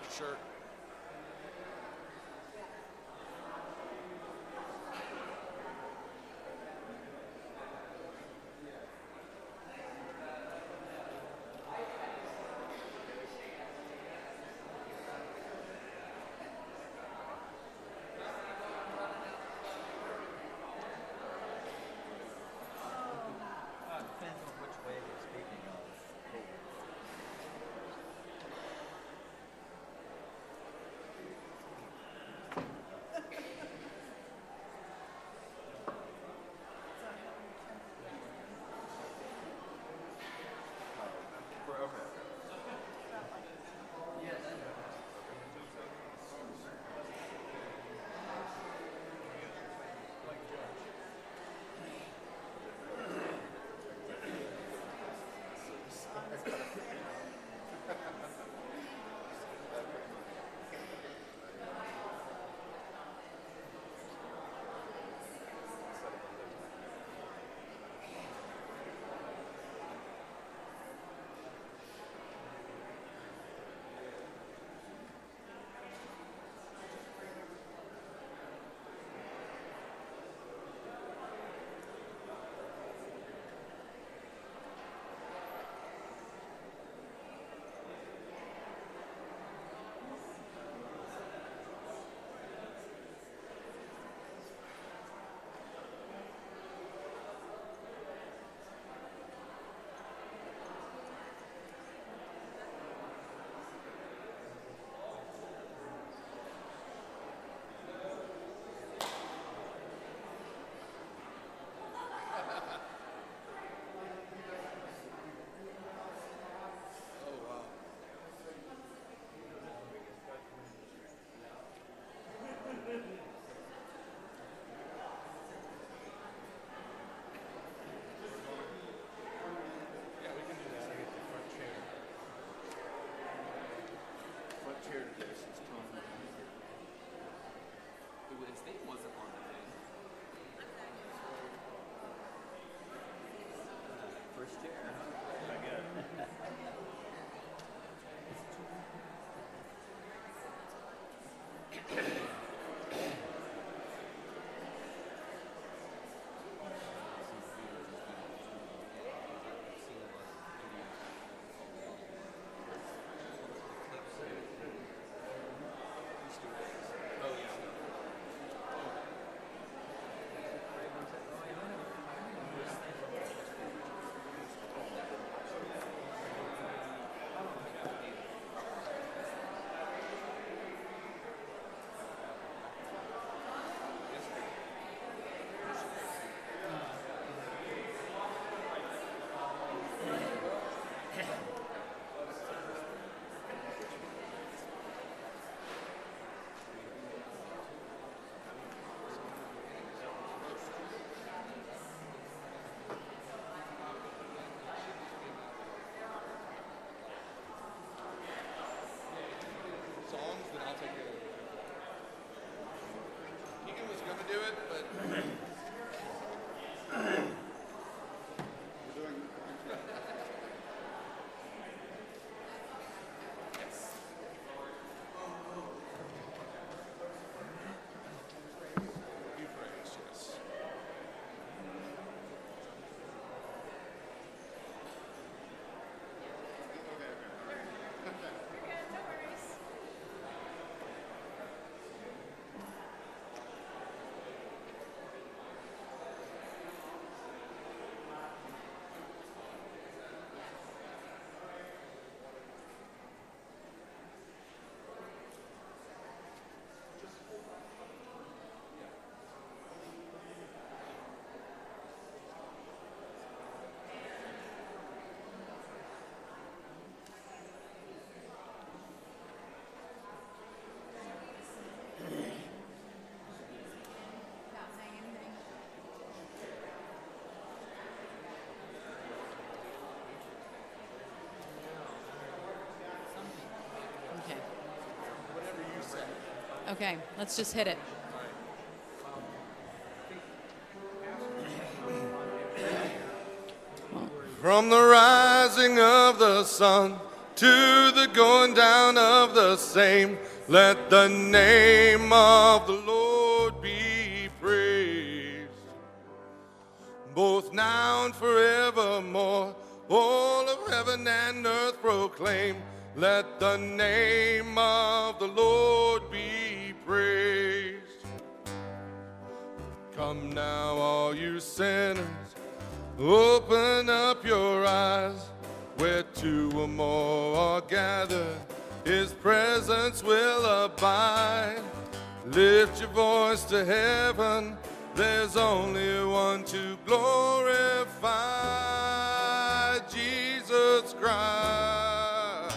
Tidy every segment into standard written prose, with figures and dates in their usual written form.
your shirt. Depends on which way they're speaking of. Okay, let's just hit it. From the rising of the sun to the going down of the same. Let the name of the Lord be praised, both now and forevermore. All of heaven and earth proclaim, let the name of the Lord be praised. Come now, all you sinners, open up your eyes. Where two or more are gathered, His presence will abide. Lift your voice to heaven, there's only one to glorify, Jesus Christ.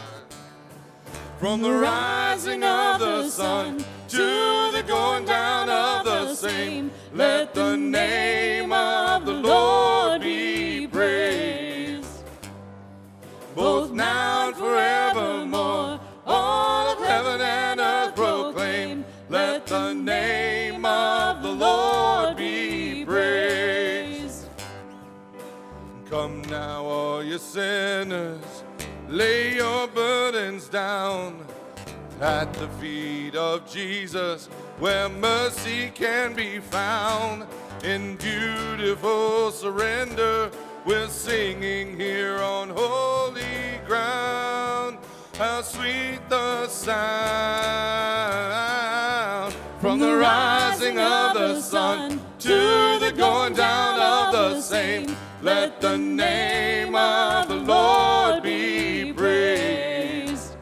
From the rising of the sun to the going down of the same, let the name of the Lord be praised, both now and forevermore. All of heaven and earth proclaim, let the name of the Lord be praised. Come now, all you sinners, lay your burdens down at the feet of Jesus, where mercy can be found. In beautiful surrender, we're singing here on holy ground. How sweet the sound, from the rising of the sun to the going down of the same. Let the name of the Lord be praised,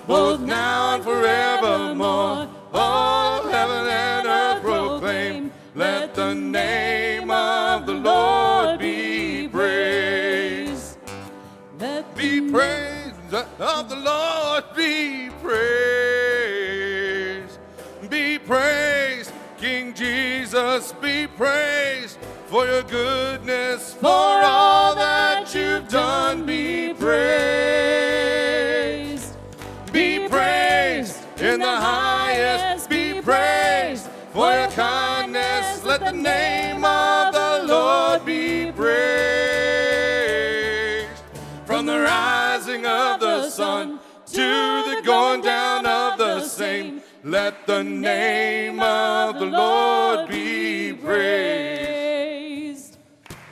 both now and forevermore. All of heaven and earth proclaim, let the name of the Lord be praised. Be praised, of the Lord be praised. Be praised, King Jesus, be praised for your goodness, for all that you've done. Be praised. Be praised in the highest. Be praised for your kindness. Let the name of the Lord be praised. From the rising of the sun to the going down of the same, let the name of the Lord be praised.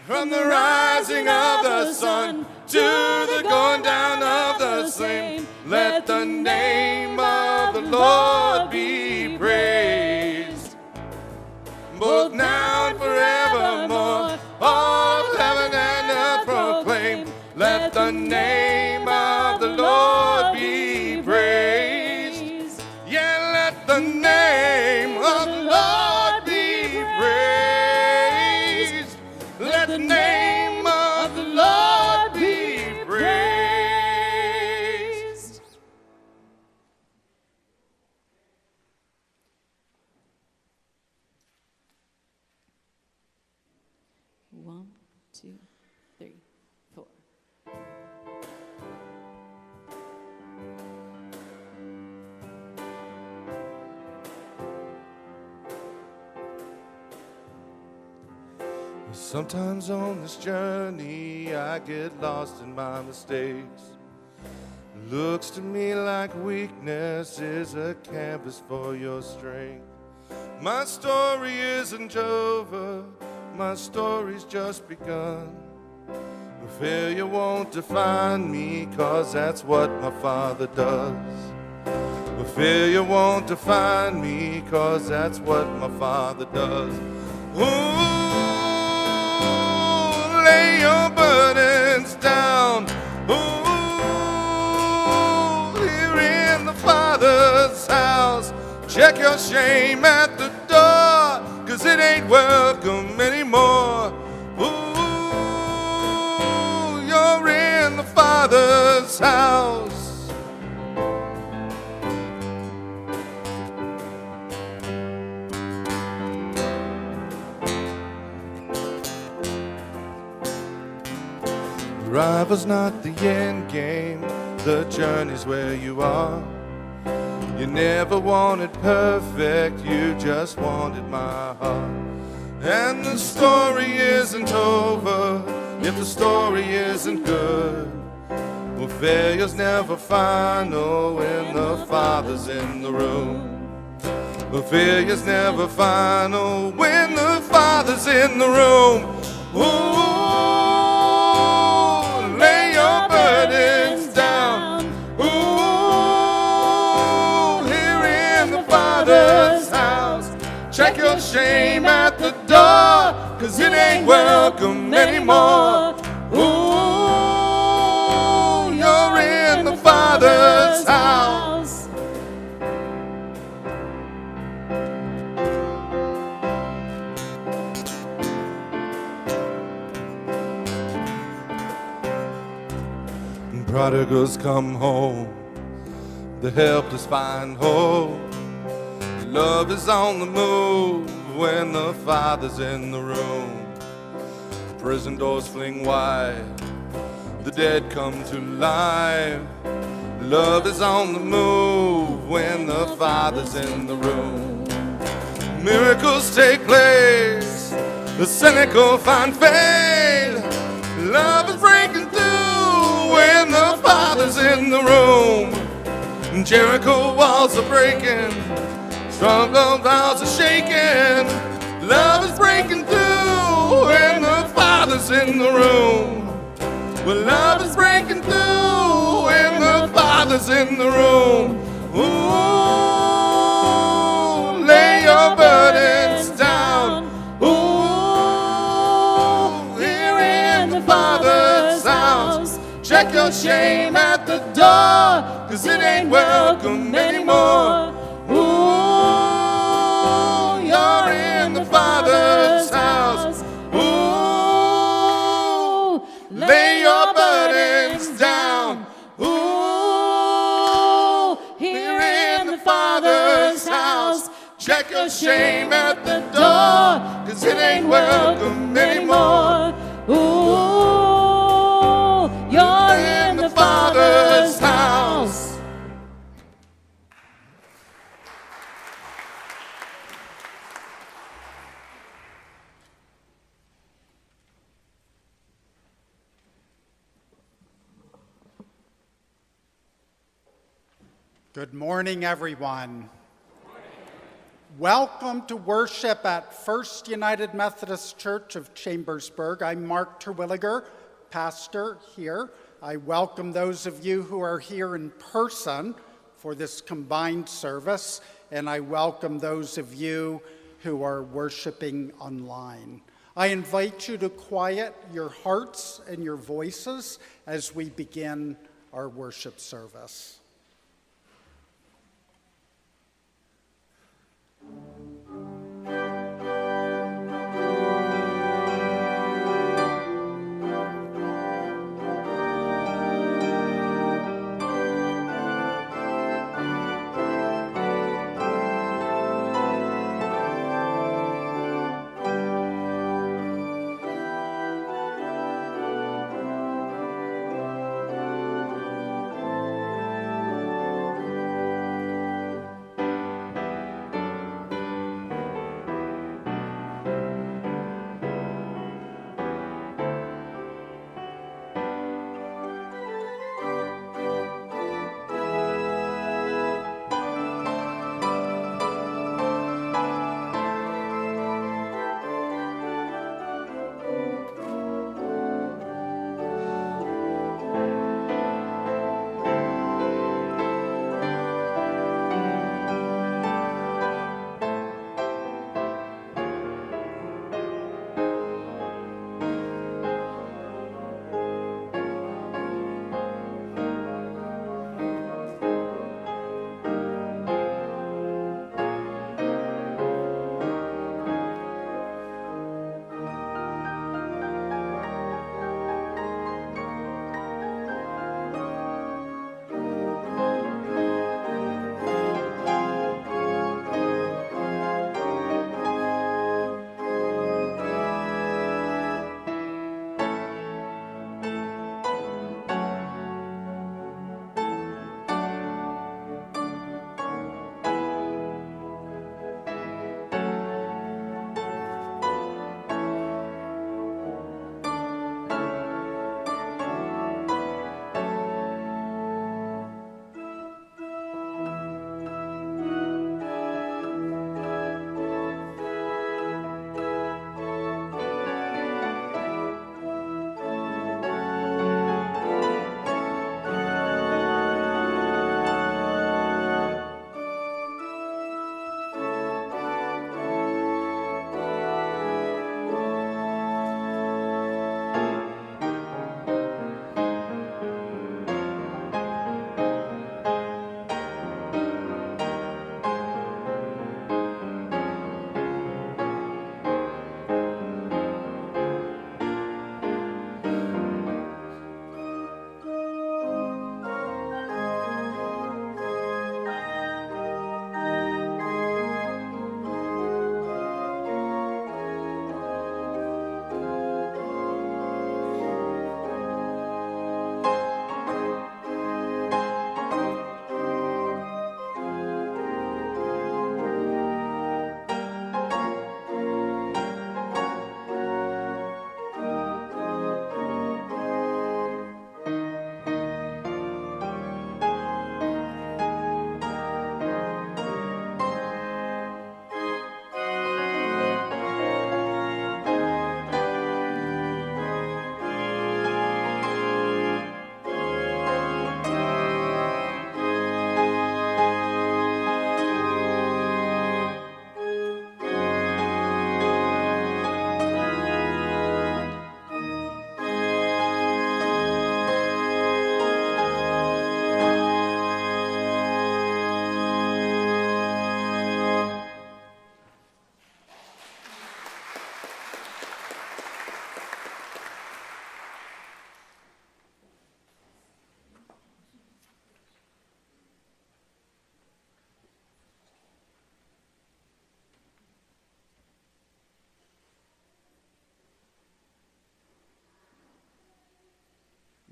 From the rising of the sun to the going down of the same, let the name of the Lord be praised, both now and forevermore. All heaven and earth proclaim, let the name of the Lord be praised. Yeah, let the name of the Lord be praised. Let the name of the Lord be praised. One, two, three, four. Sometimes on this journey I get lost in my mistakes. Looks to me like weakness is a canvas for your strength. My story isn't over, my story's just begun. Failure won't define me, 'cause that's what my Father does. Failure won't define me, 'cause that's what my Father does. Ooh, lay your burdens down. Ooh, here in the Father's house. Check your shame at the door, 'cause it ain't welcome anymore. Ooh, you're in the Father's house. Arrival's not the end game, the journey's where you are. You never wanted perfect, you just wanted my heart. And the story isn't over if the story isn't good. Well, failure's never final when the Father's in the room. Well, failure's never final when the Father's in the room. Ooh, lay your burdens down. Ooh, here in the Father's house. Check your shame at the door, 'cause it ain't welcome anymore. Ooh, you're in the Father's house. Prodigals come home, the helpless find hope. Love is on the move when the Father's in the room. Prison doors fling wide, the dead come to life. Love is on the move when the Father's in the room. Miracles take place, the cynical find faith. Love is breaking through when the Father's in the room. Jericho walls are breaking, stronghold walls are shaking. Love is breaking through when the Father's in the room. Well, love is breaking through when the Father's in the room. Ooh, lay your burdens down. Ooh, here in the Father's house. Check your shame at the door, 'cause it ain't welcome anymore. Ooh, you're in the Father's house. Ooh, lay your burdens down. Ooh, here in the Father's house. Check your shame at the door, 'cause it ain't welcome anymore. Ooh, you're in the Father's house. Good morning, everyone. Welcome to worship at First United Methodist Church of Chambersburg. I'm Mark Terwilliger, pastor here. I welcome those of you who are here in person for this combined service, and I welcome those of you who are worshiping online. I invite you to quiet your hearts and your voices as we begin our worship service.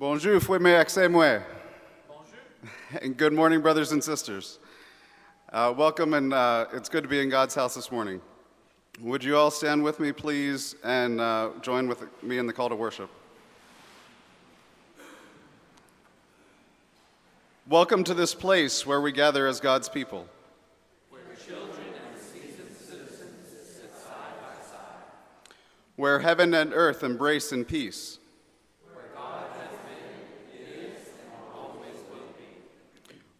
Bonjour, fue me accès moi. And good morning, brothers and sisters. Welcome, and it's good to be in God's house this morning. Would you all stand with me, please, and join with me in the call to worship? Welcome to this place where we gather as God's people. Where children and seasoned citizens sit side by side. Where heaven and earth embrace in peace. Where God has been, is, and always will be.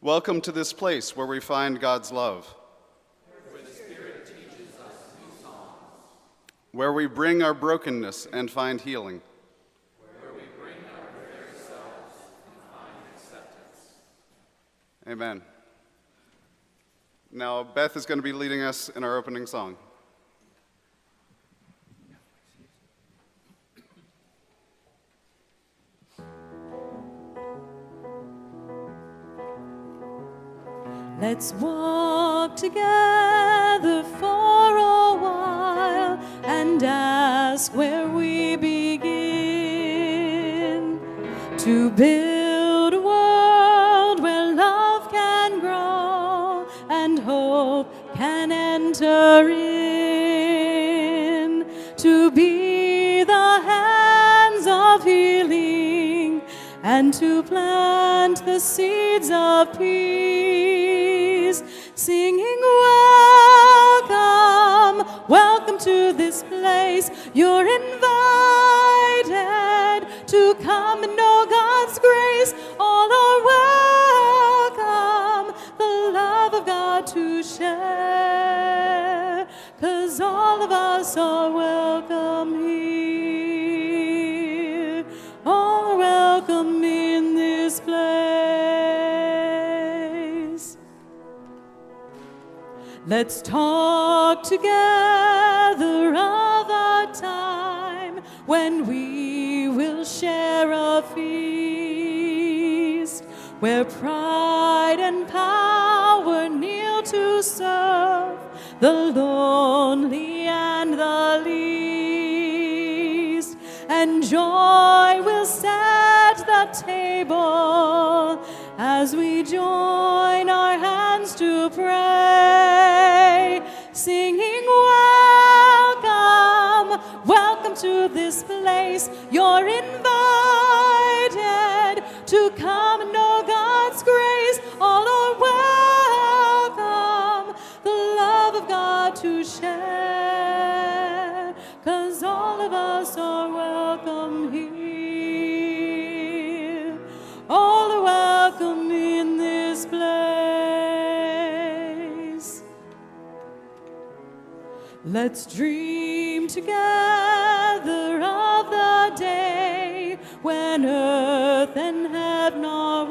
Welcome to this place where we find God's love. Where the Spirit teaches us new songs. Where we bring our brokenness and find healing. Where we bring our very selves and find acceptance. Amen. Now, Beth is going to be leading us in our opening song. Let's walk together for a while and ask where we begin to build a world where love can grow and hope can enter in, to be the hands of healing and to plant the seeds of peace, singing welcome, welcome to this place. You're invited to come and know God's grace. All are welcome, the love of God to share, 'cause all of us are welcome here. All are welcome in this place. Let's talk together of a time when we will share a feast, where pride and power kneel to serve the lonely and the least, and joy will set the table as we join our hands to pray, singing welcome, welcome to this place. You're invited to come and know God's grace. All are welcome, the love of God to share, 'cause all of us are welcome here. All are welcome in this place. Let's dream together of the day when earth and heaven are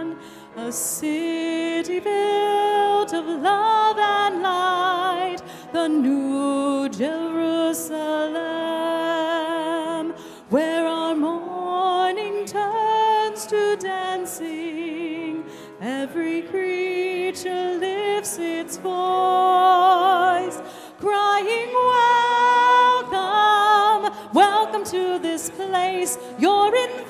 one, a city built of love and light, the new Jerusalem, where our mourning turns to dancing, every creature lifts its voice, crying welcome, welcome to this place. You're invited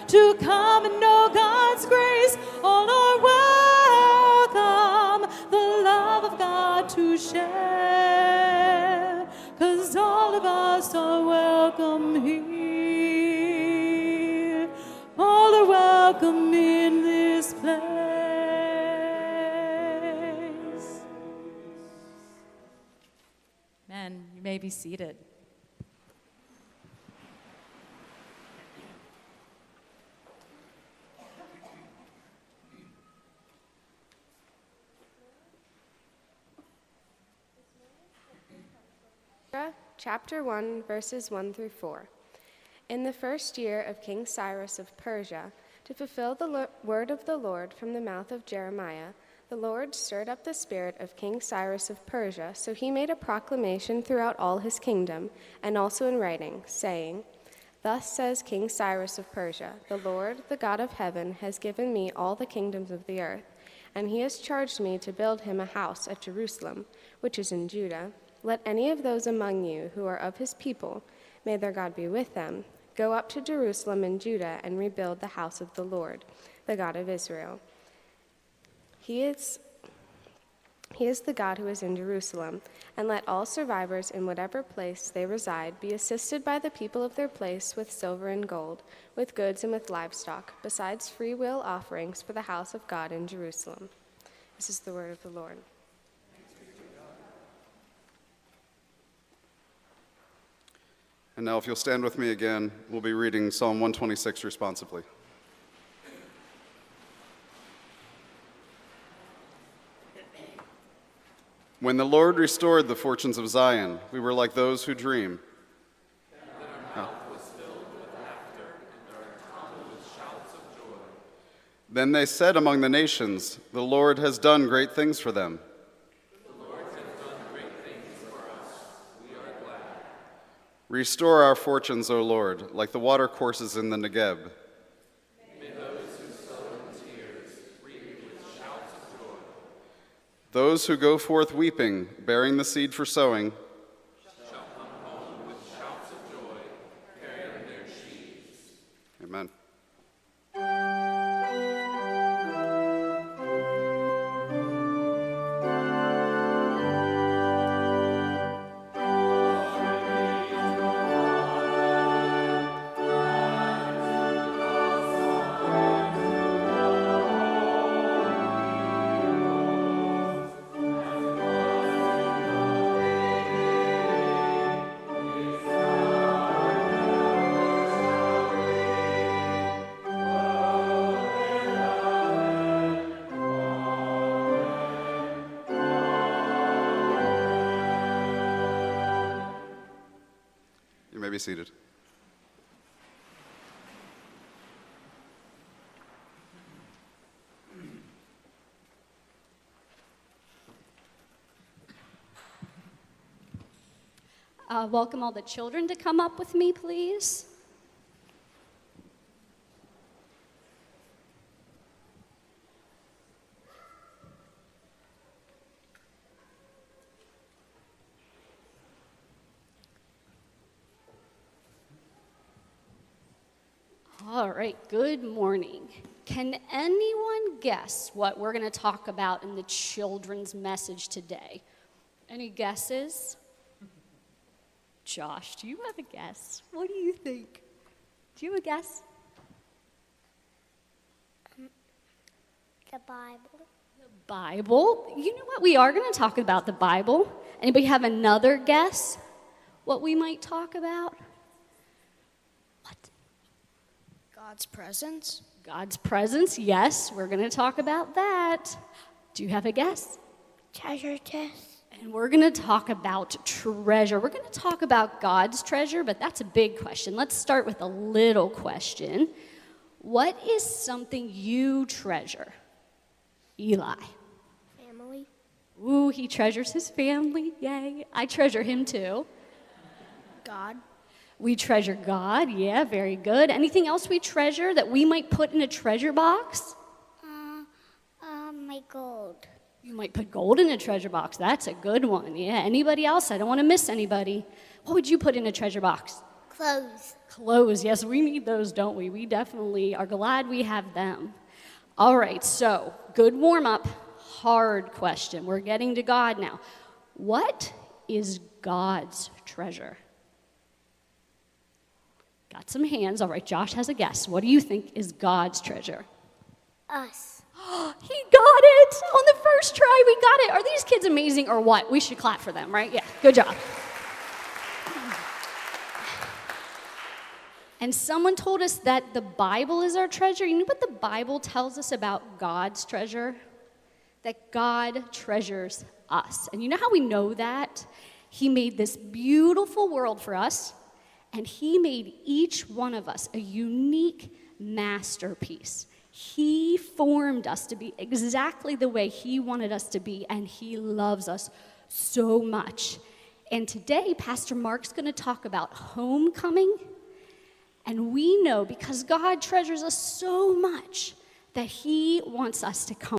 to come and know God's grace. All are welcome, the love of God to share, 'cause all of us are welcome here. All are welcome in this place. Man, you may be seated. Chapter 1, verses 1 through 4. In the first year of King Cyrus of Persia, to fulfill the word of the Lord from the mouth of Jeremiah, the Lord stirred up the spirit of King Cyrus of Persia, so he made a proclamation throughout all his kingdom, and also in writing, saying, "Thus says King Cyrus of Persia, the Lord, the God of heaven, has given me all the kingdoms of the earth, and he has charged me to build him a house at Jerusalem, which is in Judah. Let any of those among you who are of his people May their God be with them. Go up to Jerusalem and Judah and rebuild the house of the Lord, the God of Israel. He is the God who is in Jerusalem, and let all survivors in whatever place they reside be assisted by the people of their place with silver and gold, with goods and with livestock, besides free will offerings for the house of God in Jerusalem. This is the word of the Lord. And now if you'll stand with me again, we'll be reading Psalm 126 responsively. When the Lord restored the fortunes of Zion, we were like those who dream. Then they said among the nations, the Lord has done great things for them. Restore our fortunes, O Lord, like the watercourses in the Negeb. May those who sow in tears reap with shouts of joy. Those who go forth weeping, bearing the seed for sowing, Shall come home with shouts of joy, carrying their sheaves. amen. You may be seated. Welcome all the children to come up with me, please. All right, good morning. Can anyone guess what we're going to talk about in the children's message today? Any guesses? Josh, do you have a guess? What do you think? Do you have a guess? The Bible. The Bible? You know what? We are going to talk about the Bible. Anybody have another guess what we might talk about? What? God's presence. God's presence, yes, we're going to talk about that. Do you have a guess? Treasure chest. And we're going to talk about treasure. We're going to talk about God's treasure, but that's a big question. Let's start with a little question. What is something you treasure? Eli. Family. Ooh, he treasures his family. Yay. I treasure him too. God. We treasure God. Yeah, very good. Anything else we treasure that we might put in a treasure box? My gold. You might put gold in a treasure box. That's a good one. Yeah. Anybody else? I don't want to miss anybody. What would you put in a treasure box? Clothes. Clothes. Yes, we need those, don't we? We definitely are glad we have them. All right, so good warm-up. Hard question. We're getting to God now. What is God's treasure? Got some hands. All right, Josh has a guess. What do you think is God's treasure? Us. He got it on the first try. We got it. Are these kids amazing or what? We should clap for them, right? Yeah, good job. And someone told us that the Bible is our treasure. You know what the Bible tells us about God's treasure? That God treasures us. And you know how we know that? He made this beautiful world for us, and he made each one of us a unique masterpiece. He formed us to be exactly the way he wanted us to be, and he loves us so much. And today, Pastor Mark's going to talk about homecoming. And we know because God treasures us so much that he wants us to come